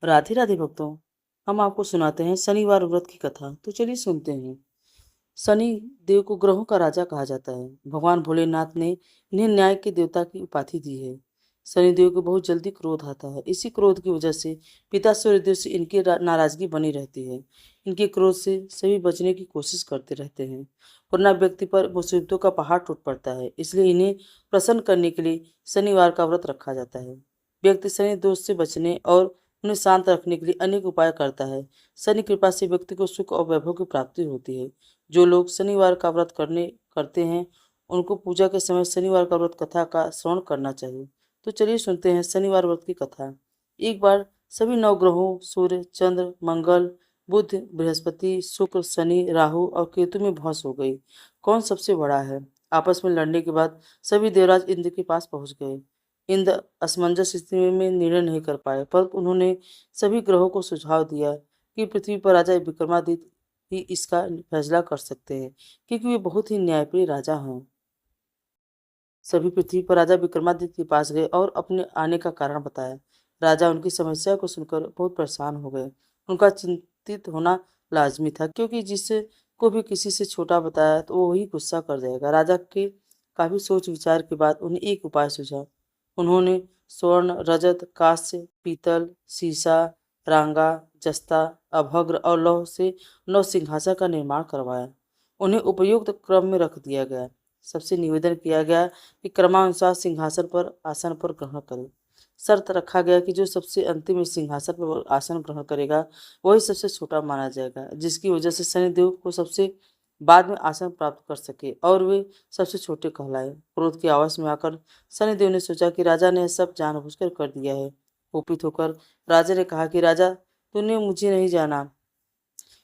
राधे राधे भक्तों। हम आपको सुनाते हैं शनिवार व्रत की कथा। तो चलिए सुनते हैं। शनि देव को ग्रहों का राजा कहा जाता है। भगवान भोलेनाथ ने इन्हें न्याय के देवता की उपाधि दी है। शनि देव को बहुत जल्दी क्रोध आता है। इसी क्रोध की वजह से पिता सूर्यदेव से इनकी नाराजगी बनी रहती है। इनके क्रोध से सभी बचने की कोशिश करते रहते हैं, वरना व्यक्ति पर मुसीबतों का पहाड़ टूट पड़ता है। इसलिए इन्हें प्रसन्न करने के लिए शनिवार का व्रत रखा जाता है। व्यक्ति शनि दोष से बचने और उन्हें शांत रखने के लिए अनेक उपाय करता है। शनि कृपा से व्यक्ति को सुख और वैभव की प्राप्ति होती है। जो लोग शनिवार का व्रत करते हैं, उनको पूजा के समय शनिवार का व्रत कथा का श्रवण करना चाहिए। तो चलिए सुनते हैं शनिवार व्रत की कथा। एक बार सभी नवग्रहों सूर्य, चंद्र, मंगल, बुध, बृहस्पति, शुक्र, शनि, राहु और केतु में बहस हो गई। कौन सबसे बड़ा है? आपस में लड़ने के बाद सभी देवराज इंद्र के पास पहुंच गए। इंद्र असमंजस स्थिति में निर्णय नहीं कर पाए, पर उन्होंने सभी ग्रहों को सुझाव दिया कि पृथ्वी पर राजा विक्रमादित्य ही इसका फैसला कर सकते हैं, क्योंकि वे बहुत ही न्यायप्रिय राजा हैं। सभी पृथ्वी पर राजा विक्रमादित्य के पास गए और अपने आने का कारण बताया। राजा उनकी समस्या को सुनकर बहुत परेशान हो गए। उनका चिंतित होना लाजमी था, क्योंकि जिसे को भी किसी से छोटा बताया तो वो वही गुस्सा कर जाएगा। राजा के काफी सोच विचार के बाद उन्हें एक उपाय सूझा। उन्होंने स्वर्ण, रजत, कांस्य, पीतल, सीसा, रांगा, जस्ता, अभ्रक और लौह से 9 सिंहासन का निर्माण करवाया। उन्हें उपयुक्त क्रम में रख दिया गया। सबसे निवेदन किया गया कि क्रमानुसार सिंहासन पर आसन पर ग्रहण करें। शर्त रखा गया कि जो सबसे अंतिम में सिंहासन पर आसन ग्रहण करेगा वही सबसे छोटा माना जाएगा, जिसकी वजह से शनिदेव को सबसे बाद में आसन प्राप्त कर सके और वे सबसे छोटे कहलाए। क्रोध के आवेश में आकर शनिदेव ने सोचा कि राजा ने सब जानबूझकर कर दिया है। कुपित होकर राजा ने कहा कि राजा, तूने मुझे नहीं जाना।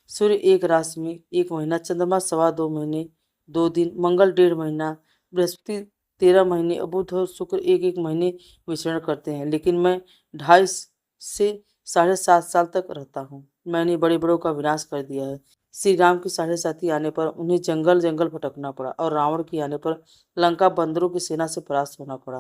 सूर्य एक राशि में 1 महीना, चंद्रमा 2.25 महीने 2 दिन, मंगल 1.5 महीना, बृहस्पति 13 महीने और बुध और शुक्र 1-1 महीने विचरण करते हैं, लेकिन मैं 2.5 से 7.5 साल तक रहता हूँ। मैंने बड़े बड़ों का विनाश कर दिया है। श्री राम की 7.5 आने पर उन्हें जंगल जंगल भटकना पड़ा और रावण की आने पर लंका बंदरों की सेना से परास्त होना पड़ा।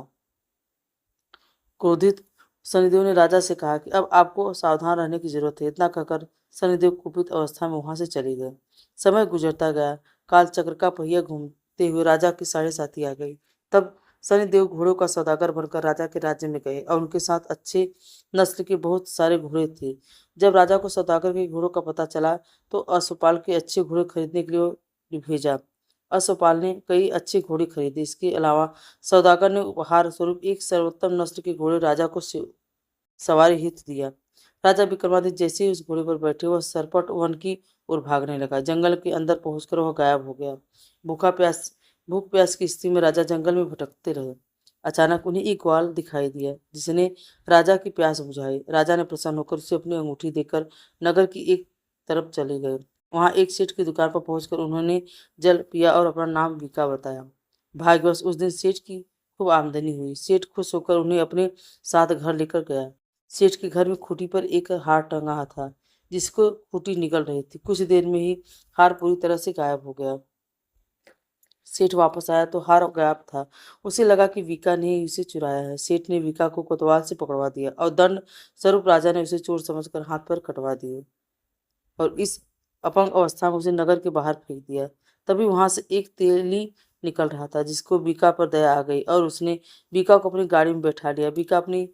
क्रोधित शनिदेव ने राजा से कहा कि अब आपको सावधान रहने की जरूरत है। इतना कहकर शनिदेव कुपित अवस्था में वहां से चले गए। समय गुजरता गया। काल चक्र का पहिया घूमते हुए राजा की 7.5 आ गई। तब शनिदेव घोड़ों का सौदागर बनकर राजा के राज्य में गए और उनके साथ अच्छे नस्ल के बहुत सारे घोड़े थे। जब राजा को सौदागर के घोड़ों का पता चला तो अश्वपाल के अच्छे घोड़े खरीदने के लिए भेजा। अश्वपाल ने कई अच्छे घोड़े खरीदे। इसके अलावा सौदागर ने उपहार स्वरूप एक सर्वोत्तम नस्ल के घोड़े राजा को सवारी हित दिया। राजा विक्रमादित्य जैसे ही उस घोड़े पर बैठे वह सरपट वन की ओर भागने लगा। जंगल के अंदर पहुंचकर वह गायब हो गया। भूख प्यास की स्थिति में राजा जंगल में भटकते रहे। अचानक उन्हें एक ग्वाल दिखाई दिया, जिसने राजा की प्यास बुझाई। राजा ने प्रसन्न होकर उसे अपनी अंगूठी देकर नगर की एक तरफ चले गए। वहां एक सेठ की दुकान पर पहुंचकर उन्होंने जल पिया और अपना नाम विका बताया। भाग्यवश उस दिन सेठ की खूब आमदनी हुई। सेठ खुश होकर उन्हें अपने साथ घर लेकर गया। सेठ के घर में खूंटी पर एक हार टंगा था, जिसको खूंटी निकल रही थी। कुछ देर में ही हार पूरी तरह से गायब हो गया। सेठ वापस आया तो हार गायब था। उसे लगा कि विका ने ही उसे चुराया है। सेठ ने विका को कोतवाल से पकड़वा दिया और दंड स्वरूप राजा ने उसे चोर समझकर हाथ पर कटवा दिए और इस अपंग अवस्था में उसे नगर के बाहर फेंक दिया। तभी वहां से एक तेली निकल रहा था, जिसको बीका पर दया आ गई और उसने बीका को अपनी गाड़ी में बैठा लिया। बीका अपनी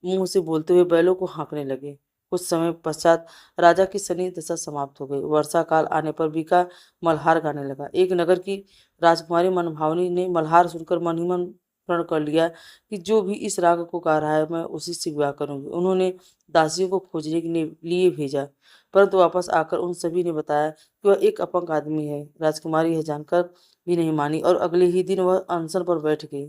मुंह से बोलते हुए बैलों को हाँकने लगे। कुछ समय पश्चात राजा की शनि दशा समाप्त हो गई। वर्षा काल आने पर बीका मल्हार गाने लगा। एक नगर की राजकुमारी मनभावनी ने मल्हार सुनकर मन ही मन प्रण कर लिया कि जो भी इस राग को गा रहा है मैं उसी से विवाह करूंगी। उन्होंने दासियों को खोजने के लिए भेजा, परंतु वापस आकर उन सभी ने बताया कि वह एक अपंग आदमी है। राजकुमारी यह जानकर भी नहीं मानी और अगले ही दिन वह अनशन पर बैठ गई।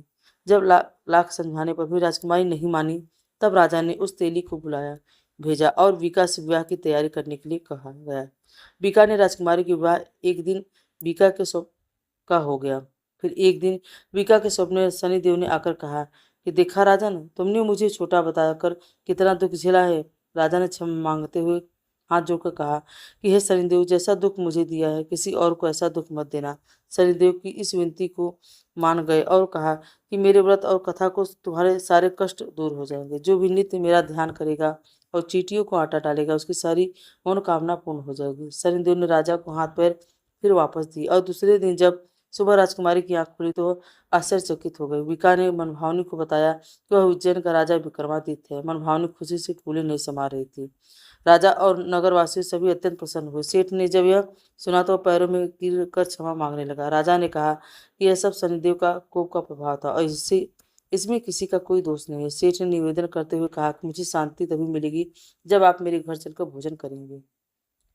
जब लाख समझाने पर भी राजकुमारी नहीं मानी, तब राजा ने उस तेली को बुलाया भेजा और बीका से विवाह की तैयारी करने के लिए कहा गया। बीका ने राजकुमारी की विवाह एक दिन बीका के स्वप्न का हो गया। फिर एक दिन बीका के स्वप्न में शनिदेव ने आकर कहा कि देखा राजन, तुमने मुझे छोटा बताकर कितना दुख झेला है। राजा ने क्षमा मांगते हुए हाथ जोड़कर कहा कि हे शनिदेव, जैसा दुख मुझे दिया है किसी और को ऐसा दुख मत देना। शनिदेव की इस विनती को मान गए और कहा कि मेरे व्रत और कथा को तुम्हारे सारे कष्ट दूर हो जाएंगे। जो भी नित्य मेरा ध्यान करेगा और चींटियों को आटा डालेगा, उसकी सारी मनोकामना पूर्ण हो जाएगी। शनिदेव ने राजा को हाथ पैर फिर वापस दिए और दूसरे दिन जब सुबह राजकुमारी की आंख खुली तो वह आश्चर्यचकित हो गई। विका ने मनभावनी को बताया कि वह उज्जैन का राजा विक्रमादित्य है। मनभावनी खुशी से फूले नहीं समा रही थी। राजा और नगरवासी सभी अत्यंत प्रसन्न हुए। सेठ ने जब यह सुना तो पैरों में गिर कर क्षमा मांगने लगा। राजा ने कहा कि यह सब शनिदेव का कोप का प्रभाव था और इसमें किसी का कोई दोष नहीं है। सेठ ने निवेदन करते हुए कहा कि मुझे शांति तभी मिलेगी जब आप मेरे घर चलकर भोजन करेंगे।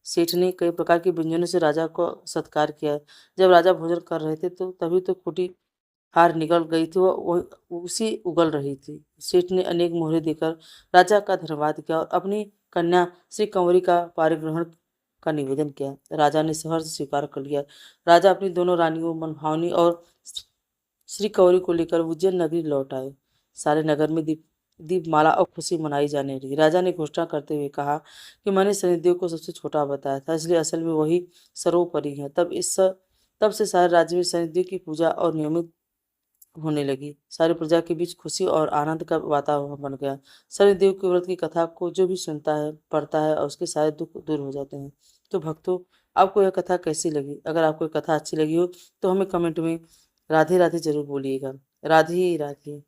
सेठ ने कई प्रकार के व्यंजनों से राजा को सत्कार किया। जब राजा भोजन कर रहे थे तो तभी तो खूंटी हार निकल गई थी, वह उसी उगल रही थी। सेठ ने अनेक मोहरे देकर राजा का धन्यवाद किया और अपनी कन्या श्री कंवरी का पारिग्रहण का निवेदन किया। राजा ने सहर्ष स्वीकार कर लिया। राजा अपनी दोनों रानियों मनभावनी और श्री कंवरी को लेकर उज्जैन नगरी लौट आए। सारे नगर में दीपमाला और खुशी मनाई जाने लगी। राजा ने घोषणा करते हुए कहा कि मैंने शनिदेव को सबसे छोटा बताया था, इसलिए असल में वही सर्वोपरि है। तब से सारे राज्य में शनिदेव की पूजा और नियमित होने लगी। सारी प्रजा के बीच खुशी और आनंद का वातावरण बन गया। शनिदेव के व्रत की कथा को जो भी सुनता है, पढ़ता है और उसके सारे दुख दूर हो जाते हैं। तो भक्तों, आपको यह कथा कैसी लगी? अगर आपको यह कथा अच्छी लगी हो तो हमें कमेंट में राधे राधे जरूर बोलिएगा। राधे राधे।